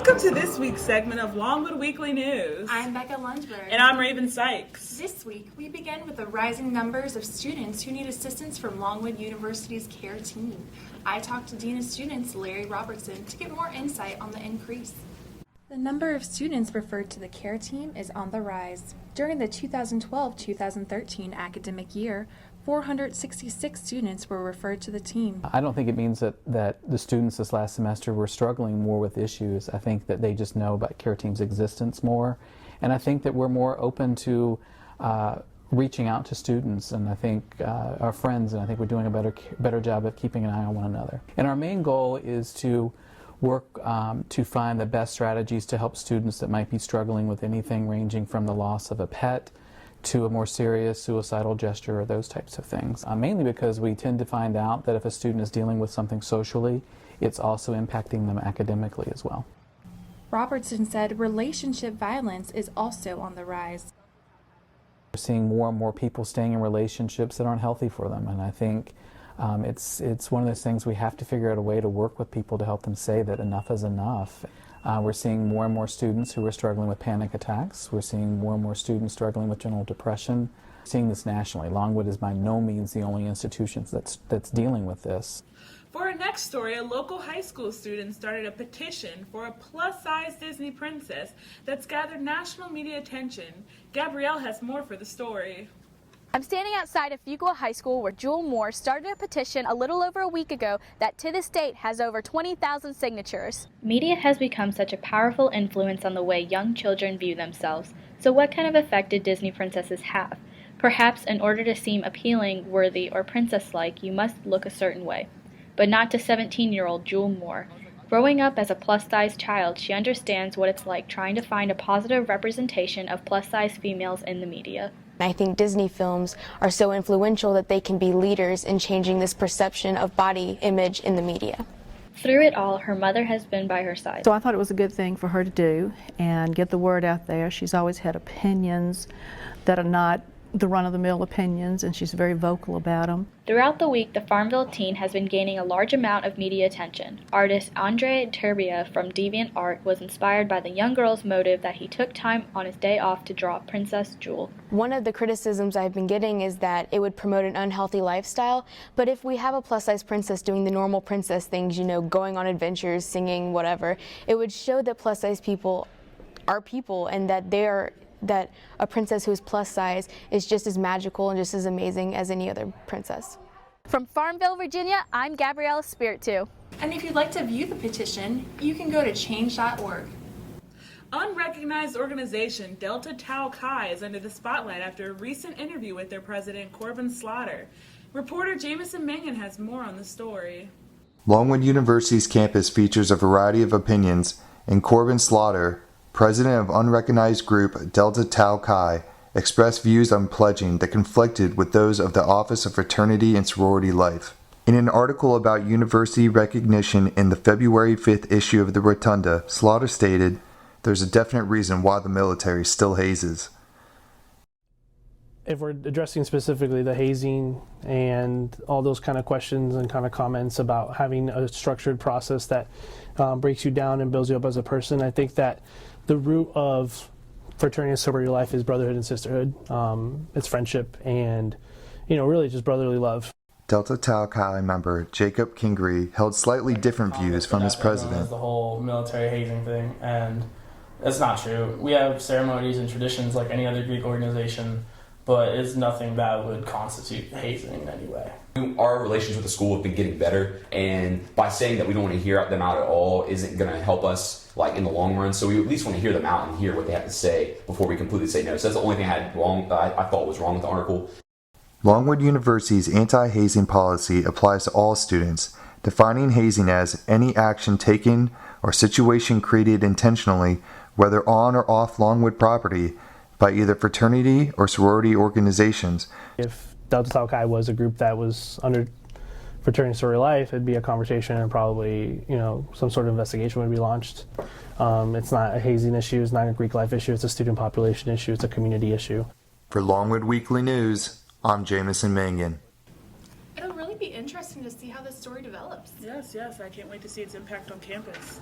Welcome to this week's segment of Longwood Weekly News. I'm Becca Lundberg. And I'm Raven Sykes. This week, we begin with the rising numbers of students who need assistance from Longwood University's CARE team. I talked to Dean of Students Larry Robertson to get more insight on the increase. The number of students referred to the CARE team is on the rise. During the 2012-2013 academic year, 466 students were referred to the team. I don't think it means that the students this last semester were struggling more with issues. I think that they just know about CARE team's existence more. And I think that we're more open to reaching out to students, and I think our friends, and I think we're doing a better job of keeping an eye on one another. And our main goal is to work to find the best strategies to help students that might be struggling with anything ranging from the loss of a pet to a more serious suicidal gesture or those types of things. Mainly because we tend to find out that if a student is dealing with something socially, it's also impacting them academically as well. Robertson said relationship violence is also on the rise. We're seeing more and more people staying in relationships that aren't healthy for them, and I think it's one of those things we have to figure out a way to work with people to help them say that enough is enough. We're seeing more and more students who are struggling with panic attacks. We're seeing more and more students struggling with general depression. We're seeing this nationally. Longwood is by no means the only institution that's dealing with this. For our next story, a local high school student started a petition for a plus-size Disney princess that's gathered national media attention. Gabrielle has more for the story. I'm standing outside of Fuqua High School where Jewel Moore started a petition a little over a week ago that to this date has over 20,000 signatures. Media has become such a powerful influence on the way young children view themselves. So what kind of effect did Disney princesses have? Perhaps in order to seem appealing, worthy, or princess-like, you must look a certain way. But not to 17-year-old Jewel Moore. Growing up as a plus-size child, she understands what it's like trying to find a positive representation of plus-size females in the media. I think Disney films are so influential that they can be leaders in changing this perception of body image in the media. Through it all, her mother has been by her side. So I thought it was a good thing for her to do and get the word out there. She's always had opinions that are not the run-of-the-mill opinions, and she's very vocal about them. Throughout the week, the Farmville teen has been gaining a large amount of media attention. Artist Andre Turbia from Deviant Art was inspired by the young girl's motive that he took time on his day off to draw Princess Jewel. One of the criticisms I've been getting is that it would promote an unhealthy lifestyle, but if we have a plus-size princess doing the normal princess things, you know, going on adventures, singing, whatever, it would show that plus-size people are people and that a princess who is plus size is just as magical and just as amazing as any other princess. From Farmville, Virginia, I'm Gabriella Spiritu. And if you'd like to view the petition, you can go to change.org. Unrecognized organization Delta Tau Chi is under the spotlight after a recent interview with their president, Corbin Slaughter. Reporter Jamison Mangan has more on the story. Longwood University's campus features a variety of opinions, and Corbin Slaughter, president of unrecognized group Delta Tau Chi, expressed views on pledging that conflicted with those of the Office of Fraternity and Sorority Life. In an article about university recognition in the February 5th issue of the Rotunda, Slaughter stated, "There's a definite reason why the military still hazes." If we're addressing specifically the hazing and all those kind of questions and kind of comments about having a structured process that breaks you down and builds you up as a person, I think that the root of fraternity and sorority life is brotherhood and sisterhood. It's friendship and, really just brotherly love. Delta Tau Chi member Jacob Kingery held slightly different views from his president. The whole military hazing thing, and that's not true. We have ceremonies and traditions like any other Greek organization, but it's nothing that would constitute hazing in any way. Our relations with the school have been getting better, and by saying that we don't want to hear them out at all isn't going to help us in the long run. So we at least want to hear them out and hear what they have to say before we completely say no. So that's the only thing I thought was wrong with the article. Longwood University's anti-hazing policy applies to all students, defining hazing as any action taken or situation created intentionally, whether on or off Longwood property, by either fraternity or sorority organizations. If Delta Tau Chi was a group that was under fraternity and sorority life, it'd be a conversation and probably, some sort of investigation would be launched. It's not a hazing issue, it's not a Greek life issue, it's a student population issue, it's a community issue. For Longwood Weekly News, I'm Jamison Mangan. It'll really be interesting to see how this story develops. Yes, I can't wait to see its impact on campus.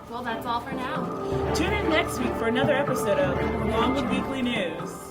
Well, that's all for now. Tune in next week for another episode of Longwood Weekly News.